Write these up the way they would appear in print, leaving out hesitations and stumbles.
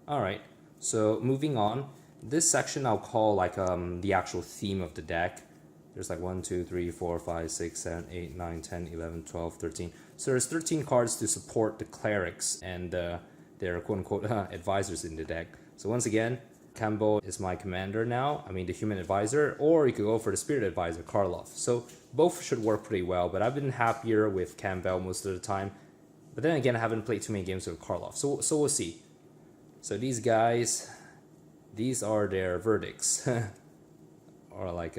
Alright, so moving on. This section I'll call like the actual theme of the deck. There's like 1, 2, 3, 4, 5, 6, 7, 8, 9, 10, 11, 12, 13. So there's 13 cards to support the clerics and their quote-unquote advisors in the deck. So once again, Kambal is my commander now, the human advisor, or you could go for the spirit advisor, Karloff. So both should work pretty well, but I've been happier with Kambal most of the time. But then again, I haven't played too many games with Karloff, so we'll see. So these guys, these are their verdicts. Or like,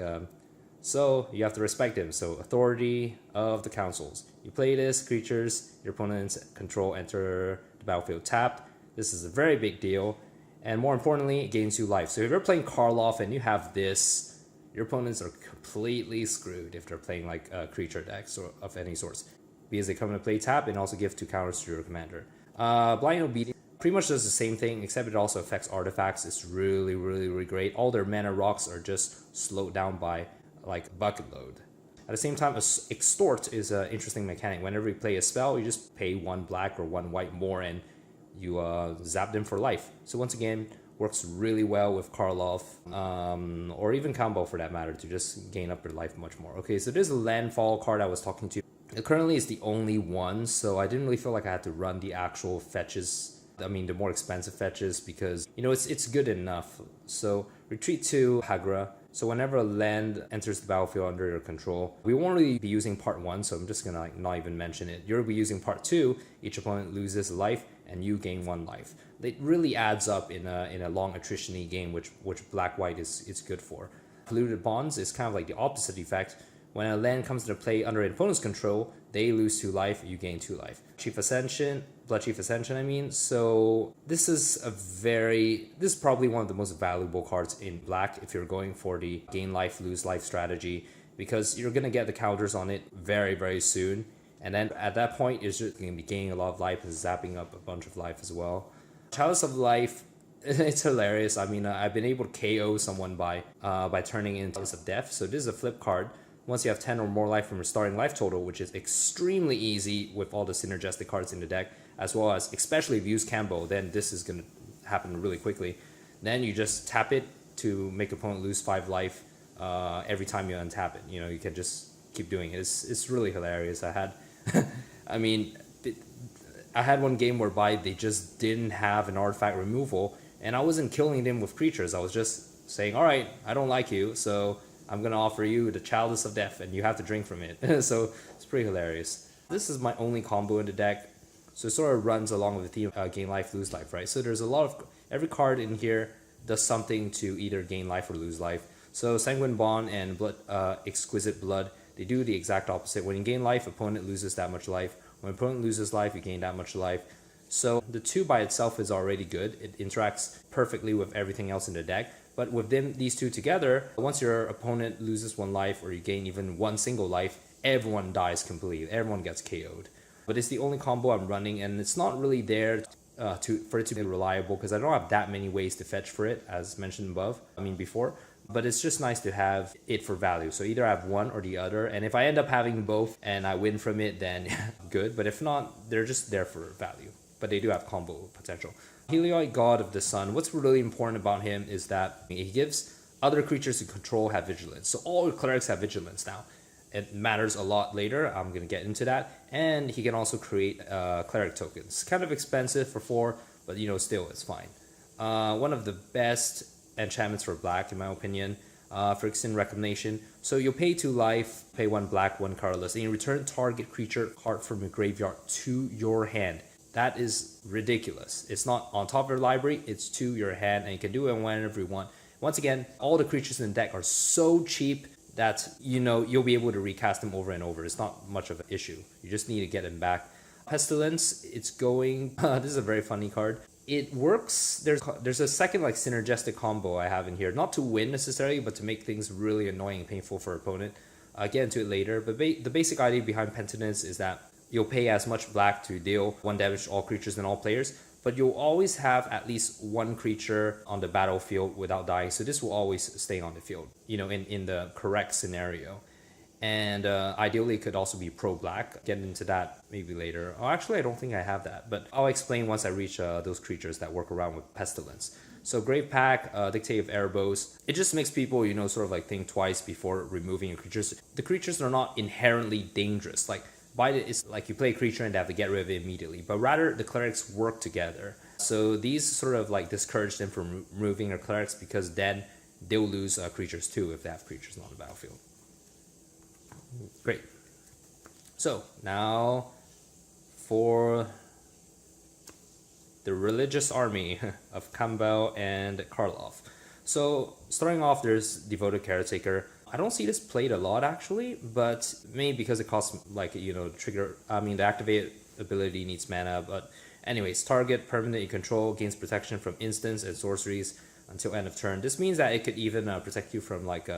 so you have to respect them. So authority of the councils. You play this, creatures your opponents control enter the battlefield tapped. This is a very big deal. And more importantly, it gains you life. So if you're playing Karloff and you have this, your opponents are completely screwed if they're playing like creature decks or of any sorts. Because they come into play tap and also give 2 counters to your commander. Blind Obedience pretty much does the same thing, except it also affects artifacts. It's really great. All their mana rocks are just slowed down by like bucket load. At the same time, Extort is an interesting mechanic. Whenever you play a spell, you just pay 1 black or 1 white more and you zap them for life. So once again, works really well with Karloff, or even Kambal for that matter, to just gain up your life much more. Okay, so there's a landfall card I was talking to. It currently is the only one, so I didn't really feel like I had to run the actual fetches. The more expensive fetches, because it's good enough. So retreat to Hagra. So whenever a land enters the battlefield under your control, we won't really be using part 1, so I'm just gonna not even mention it. You'll be using part 2. Each opponent loses a life and you gain 1 life. It really adds up in a long attrition-y game, which black-white is good for. Polluted Bonds is kind of like the opposite effect. When a land comes into play under an opponent's control, they lose 2 life, you gain 2 life. Blood Chief Ascension, So this is probably one of the most valuable cards in black if you're going for the gain life, lose life strategy, because you're going to get the counters on it very soon. And then at that point, you're just going to be gaining a lot of life and zapping up a bunch of life as well. Chalice of Life, it's hilarious. I've been able to KO someone by turning in Chalice of Death. So this is a flip card. Once you have 10 or more life from your starting life total, which is extremely easy with all the synergistic cards in the deck, as well as, especially if you use Kambal, then this is going to happen really quickly. Then you just tap it to make opponent lose 5 life every time you untap it. You can just keep doing it. It's really hilarious. I had one game whereby they just didn't have an artifact removal, and I wasn't killing them with creatures. I was just saying, all right, I don't like you, so I'm going to offer you the Chalice of Death, and you have to drink from it. So it's pretty hilarious. This is my only combo in the deck, so it sort of runs along with the theme gain life, lose life, right? So there's a lot of... Every card in here does something to either gain life or lose life. So Sanguine Bond and Exquisite Blood, they do the exact opposite. When you gain life, opponent loses that much life. When opponent loses life, you gain that much life. So the 2 by itself is already good. It interacts perfectly with everything else in the deck. But with these 2 together, once your opponent loses 1 life or you gain even 1 single life, everyone dies completely. Everyone gets KO'd. But it's the only combo I'm running, and it's not really there for it to be reliable, because I don't have that many ways to fetch for it, as mentioned above, before. But it's just nice to have it for value. So either I have one or the other, and if I end up having both and I win from it, then good. But if not, they're just there for value. But they do have combo potential. Heliod, God of the Sun. What's really important about him is that he gives other creatures you control have vigilance. So all clerics have vigilance now. It matters a lot later. I'm going to get into that. And he can also create cleric tokens. Kind of expensive for 4, but still it's fine. One of the best enchantments for black, in my opinion. Phyrexian Reclamation. So you'll pay 2 life, pay 1 black, 1 colorless, and you return target creature card from your graveyard to your hand. That is ridiculous. It's not on top of your library, it's to your hand, and you can do it whenever you want. Once again, all the creatures in the deck are so cheap that you'll be able to recast them over and over. It's not much of an issue. You just need to get them back. Pestilence, it's going... this is a very funny card. It works. There's a second synergistic combo I have in here. Not to win necessarily, but to make things really annoying and painful for opponent. I'll get into it later. But the basic idea behind Penitence is that you'll pay as much black to deal 1 damage to all creatures and all players, but you'll always have at least 1 creature on the battlefield without dying. So this will always stay on the field, in the correct scenario. And ideally, it could also be pro-black. Get into that maybe later. Oh, actually, I don't think I have that, but I'll explain once I reach those creatures that work around with Pestilence. So Grave Pack, Dictate of Erebos, it just makes people, sort of like think twice before removing your creatures. The creatures are not inherently dangerous. Like, it's like you play a creature and they have to get rid of it immediately, but rather the clerics work together. So these sort of like discourage them from removing their clerics because then they'll lose creatures too if they have creatures on the battlefield. Great. So now for the religious army of Kambal and Karlov. So starting off, there's Devoted Caretaker. I don't see this played a lot actually, but maybe because it costs like, trigger, the activate ability needs mana, but anyways, target permanent you control gains protection from instants and sorceries until end of turn. This means that it could even protect you from like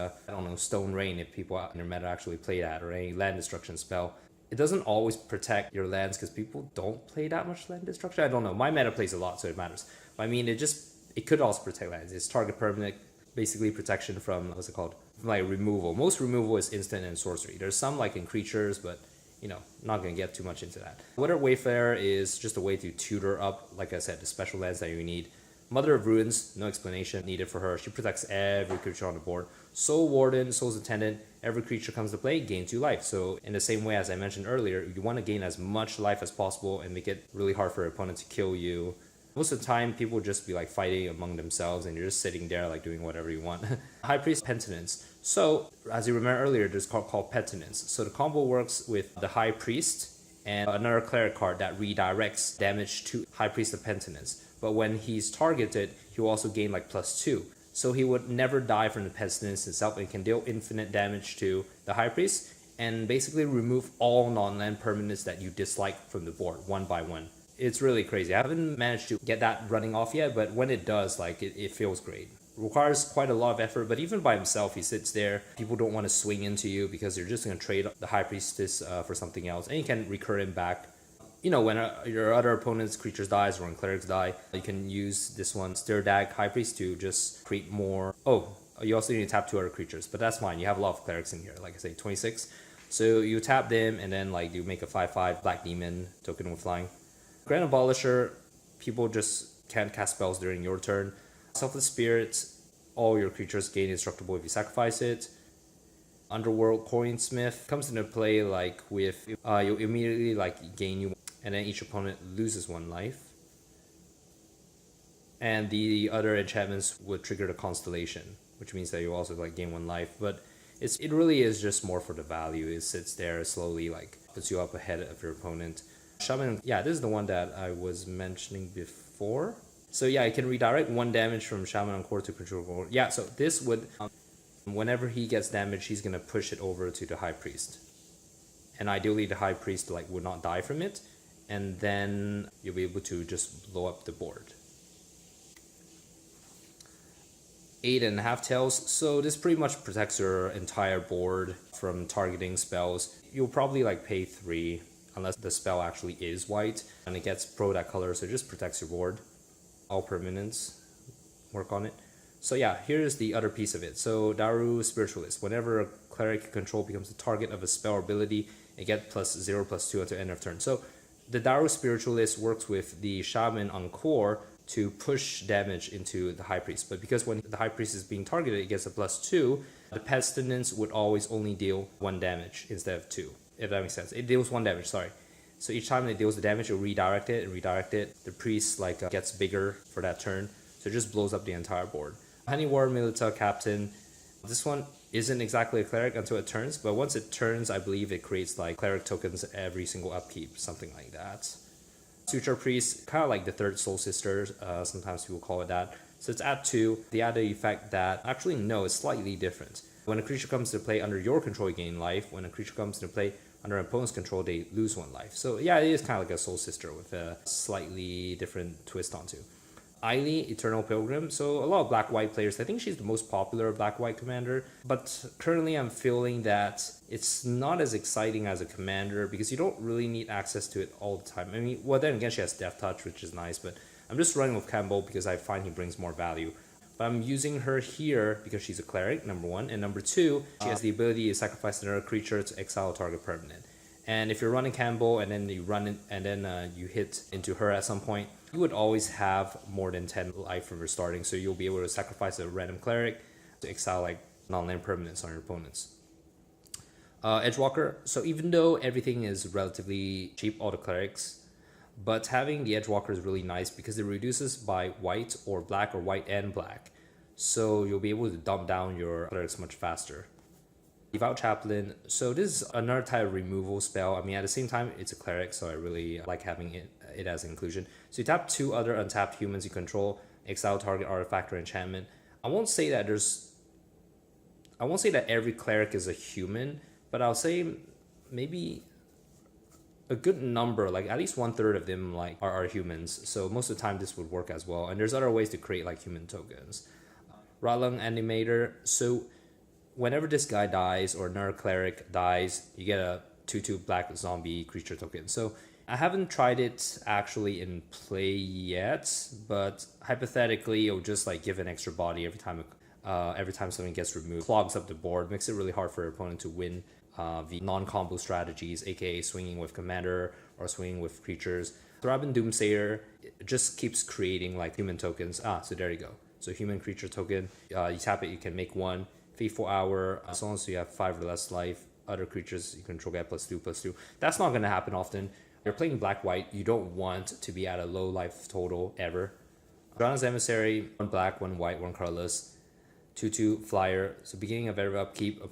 Stone Rain if people in your meta actually play that, or any land destruction spell. It doesn't always protect your lands because people don't play that much land destruction. I don't know. My meta plays a lot, so it matters. But I mean, it could also protect lands. It's target permanent, basically protection from, what's it called? From like removal. Most removal is instant and sorcery. There's some like in creatures, but not going to get too much into that. Weather Wayfarer is just a way to tutor up, like I said, the special lands that you need. Mother of Ruins, no explanation needed for her. She protects every creature on the board. Soul Warden, Soul's Attendant, every creature comes to play, gain 2 life. So in the same way as I mentioned earlier, you want to gain as much life as possible and make it really hard for your opponent to kill you. Most of the time, people just be like fighting among themselves and you're just sitting there like doing whatever you want. High Priest Penitence. So, as you remember earlier, there's called Penitence. So the combo works with the High Priest and another Cleric card that redirects damage to High Priest of Penitence. But when he's targeted, he will also gain like +2. So he would never die from the Pestilence itself and can deal infinite damage to the High Priest and basically remove all non-land permanents that you dislike from the board one by one. It's really crazy. I haven't managed to get that running off yet, but when it does, like it feels great. Requires quite a lot of effort, but even by himself, he sits there. People don't want to swing into you because you're just going to trade the High Priestess for something else, and you can recur him back. When your other opponent's creatures dies or when clerics die, you can use this one, Stirdag High Priest, to just create more. Oh, you also need to tap 2 other creatures, but that's fine. You have a lot of clerics in here, like I say, 26. So you tap them, and then like you make a 5/5 Black Demon token with flying. Grand Abolisher, people just can't cast spells during your turn. Selfless Spirit, all your creatures gain indestructible if you sacrifice it. Underworld Coinsmith comes into play like with you immediately like gain you, and then each opponent loses 1 life. And the other enchantments would trigger the Constellation, which means that you also like gain 1 life. But it really is just more for the value. It sits there slowly, like puts you up ahead of your opponent. Shaman, yeah, this is the one that I was mentioning before. So yeah, I can redirect 1 damage from Shaman Encore to Control Encore. Yeah, so this would, whenever he gets damage, he's gonna push it over to the High Priest. And ideally the High Priest like would not die from it. And then you'll be able to just blow up the board. 8.5 Tails. So this pretty much protects your entire board from targeting spells. You'll probably like pay 3 unless the spell actually is white and it gets pro that color, so it just protects your board. All permanents work on it. So yeah, here's the other piece of it. So Daru Spiritualist. Whenever a cleric control becomes the target of a spell or ability, it gets +0/+2 until end of turn. So the Daru Spiritualist works with the Shaman Encore to push damage into the High Priest. But because when the High Priest is being targeted, it gets a +2, the Pestilence would always only deal 1 damage instead of 2. If that makes sense. It deals 1 damage, sorry. So each time it deals the damage, it'll redirect it and redirect it. The priest gets bigger for that turn, so it just blows up the entire board. Honey War Milita Captain. This one isn't exactly a cleric until it turns, but once it turns, I believe it creates like cleric tokens every single upkeep, something like that. Suture Priest, kind of like the 3rd Soul Sister, sometimes people call it that. So it's at 2. They add the effect that, actually no, it's slightly different. When a creature comes to play under your control, you gain life. When a creature comes to play under an opponent's control, they lose 1 life. So yeah, it is kind of like a Soul Sister with a slightly different twist onto. Ailey, Eternal Pilgrim. So a lot of black-white players, I think she's the most popular black-white commander, but currently I'm feeling that it's not as exciting as a commander because you don't really need access to it all the time. I mean, well, then again, she has Death Touch, which is nice, but I'm just running with Kambal because I find he brings more value. But I'm using her here because she's a cleric, number one. And number two, she has the ability to sacrifice another creature to exile a target permanent. And if you're running Kambal and then you run it and then you hit into her at some point, you would always have more than 10 life from your starting. So you'll be able to sacrifice a random cleric to exile like non-land permanents on your opponents. Edgewalker. So even though everything is relatively cheap, all the clerics, but having the Edgewalker is really nice because it reduces by white or black or white and black. So you'll be able to dump down your clerics much faster. Devout Chaplain. So this is another type of removal spell. I mean, at the same time, it's a cleric, so I really like having it as an inclusion. So you tap 2 other untapped humans you control, exile target artifact or enchantment. I won't say that every cleric is a human, but I'll say maybe a good number, like at least 1/3 of them like are humans. So most of the time this would work as well. And there's other ways to create like human tokens. Ratlung Animator. So whenever this guy dies or another cleric dies, you get a 2/2 black zombie creature token. So I haven't tried it actually in play yet, but hypothetically it'll just like give an extra body every time something gets removed. Clogs up the board, makes it really hard for your opponent to win the non-combo strategies, aka swinging with commander or swinging with creatures. Thraben Doomsayer just keeps creating like human tokens. So there you go. So human creature token, you tap it, you can make 1. Faithful Hour, as long as you have 5 or less life. Other creatures you control get +2/+2. That's not going to happen often. You're playing black-white, you don't want to be at a low life total ever. Drana's Emissary, 1 black, 1 white, 1 colorless. 2/2 flyer. So beginning of every upkeep,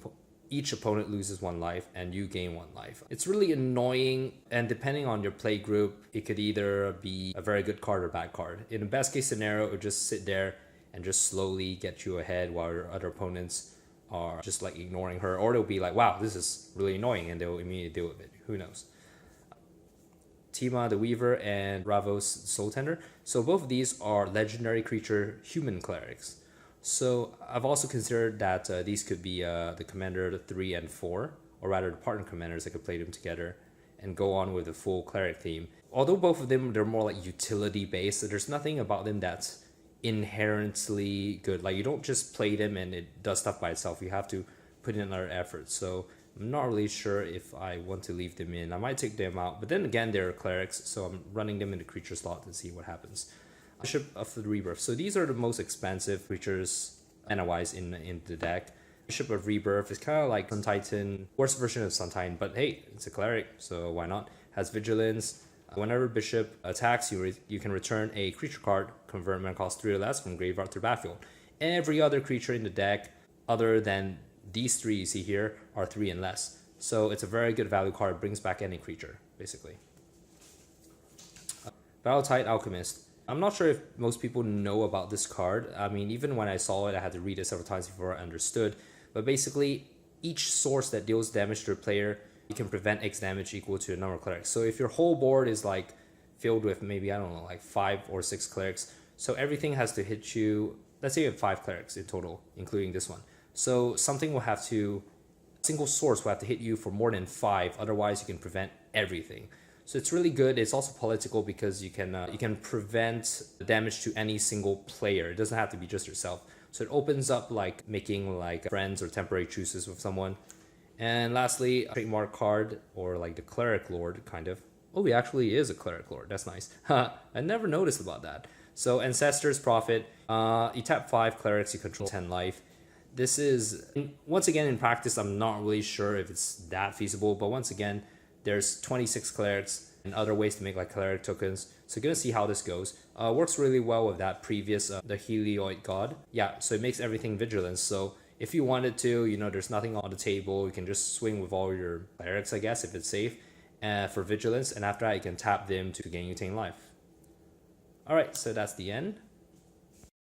each opponent loses 1 life and you gain 1 life. It's really annoying, and depending on your play group, it could either be a very good card or bad card. In the best case scenario, it would just sit there and just slowly get you ahead while your other opponents are just like ignoring her, or they'll be like, wow, this is really annoying, and they'll immediately deal with it. Who knows? Tima the Weaver and Ravos Soul Tender. So both of these are legendary creature human clerics. So I've also considered that these could be the commander, the 3 and 4, or rather the partner commanders that could play them together and go on with the full cleric theme. Although both of them, they're more like utility based, so there's nothing about them that's inherently good. Like you don't just play them and it does stuff by itself. You have to put in another effort. So I'm not really sure if I want to leave them in. I might take them out, but then again, they're clerics, so I'm running them in the creature slot to see what happens. Bishop of the Rebirth. So these are the most expensive creatures mana-wise in the deck. Bishop of Rebirth is kind of like Sun Titan, worst version of Sun Titan, but hey, it's a cleric, so why not? Has Vigilance. Whenever Bishop attacks, you can return a creature card, convert mana cost 3 or less from graveyard to battlefield. Every other creature in the deck, other than these 3 you see here, are 3 and less. So it's a very good value card, brings back any creature, basically. Battletide Alchemist. I'm not sure if most people know about this card. I mean, even when I saw it, I had to read it several times before I understood. But basically, each source that deals damage to a player, you can prevent X damage equal to the number of clerics. So if your whole board is like filled with maybe, I don't know, like 5 or 6 clerics, so everything has to hit you, let's say you have 5 clerics in total, including this one. So something will have to, a single source will have to hit you for more than 5, otherwise you can prevent everything. So it's really good. It's also political because you can prevent the damage to any single player. It doesn't have to be just yourself. So it opens up like making like friends or temporary truces with someone. And lastly, a trademark card, or like the Cleric Lord, kind of. Oh, he actually is a Cleric Lord. That's nice. I never noticed about that. So Ancestor's Prophet. You tap 5 clerics, you control 10 life. This is, once again, in practice, I'm not really sure if it's that feasible, but once again, there's 26 clerics and other ways to make like cleric tokens. So gonna see how this goes. Works really well with that previous, the Helioid God. Yeah, so it makes everything vigilance. So if you wanted to, you know, there's nothing on the table, you can just swing with all your clerics, I guess, if it's safe, for vigilance. And after that, you can tap them to gain you 10 life. Alright, so that's the end.